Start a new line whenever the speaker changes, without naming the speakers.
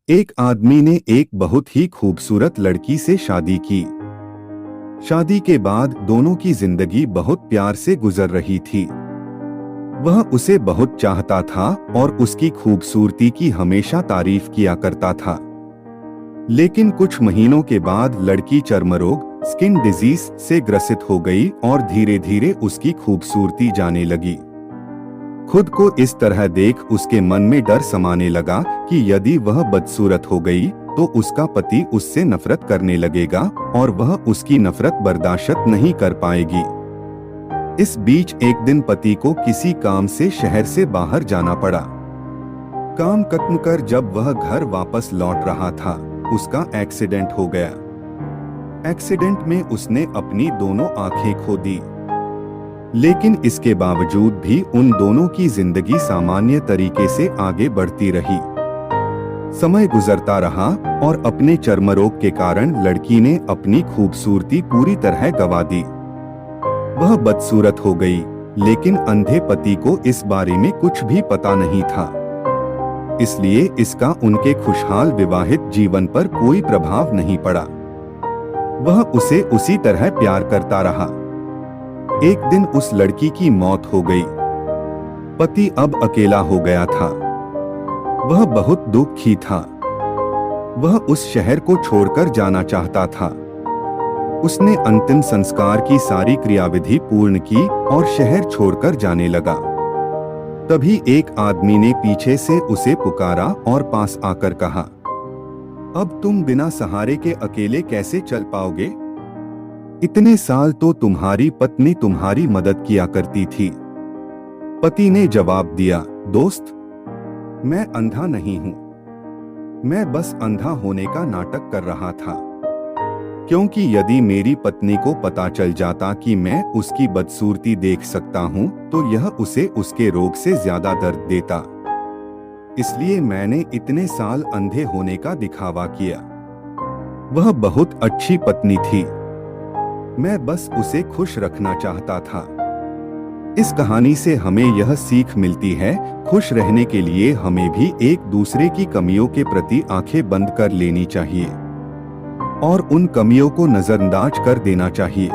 एक आदमी ने एक बहुत ही खूबसूरत लड़की से शादी की। शादी के बाद दोनों की जिंदगी बहुत प्यार से गुजर रही थी। वह उसे बहुत चाहता था और उसकी खूबसूरती की हमेशा तारीफ किया करता था। लेकिन कुछ महीनों के बाद लड़की चर्मरोग स्किन डिजीज से ग्रसित हो गई और धीरे धीरे उसकी खूबसूरती जाने लगी। खुद को इस तरह देख उसके मन में डर समाने लगा कि यदि वह बदसूरत हो गई तो उसका पति उससे नफरत करने लगेगा और वह उसकी नफरत बर्दाश्त नहीं कर पाएगी। इस बीच एक दिन पति को किसी काम से शहर से बाहर जाना पड़ा। काम खत्म कर जब वह घर वापस लौट रहा था, उसका एक्सीडेंट हो गया। एक्सीडेंट में उसने अपनी दोनों आंखें खो दी। लेकिन इसके बावजूद भी उन दोनों की जिंदगी सामान्य तरीके से आगे बढ़ती रही। समय गुजरता रहा और अपने चर्मरोग के कारण लड़की ने अपनी खूबसूरती पूरी तरह गंवा दी। वह बदसूरत हो गई, लेकिन अंधे पति को इस बारे में कुछ भी पता नहीं था। इसलिए इसका उनके खुशहाल विवाहित जीवन पर कोई प्रभाव नहीं पड़ा। वह उसे उसी तरह प्यार करता रहा। एक दिन उस लड़की की मौत हो गई। पति अब अकेला हो गया था। वह बहुत दुखी था। वह उस शहर को छोड़कर जाना चाहता था। उसने अंतिम संस्कार की सारी क्रियाविधि पूर्ण की और शहर छोड़कर जाने लगा। तभी एक आदमी ने पीछे से उसे पुकारा और पास आकर कहा, अब तुम बिना सहारे के अकेले कैसे चल पाओगे? इतने साल तो तुम्हारी पत्नी तुम्हारी मदद किया करती थी। पति ने जवाब दिया, दोस्त, मैं अंधा नहीं हूं। मैं बस अंधा होने का नाटक कर रहा था, क्योंकि यदि मेरी पत्नी को पता चल जाता कि मैं उसकी बदसूरती देख सकता हूं, तो यह उसे उसके रोग से ज्यादा दर्द देता। इसलिए मैंने इतने साल अंधे होने का दिखावा किया। वह बहुत अच्छी पत्नी थी। मैं बस उसे खुश रखना चाहता था। इस कहानी से हमें यह सीख मिलती है, खुश रहने के लिए हमें भी एक दूसरे की कमियों के प्रति आंखें बंद कर लेनी चाहिए और उन कमियों को नजरअंदाज कर देना चाहिए।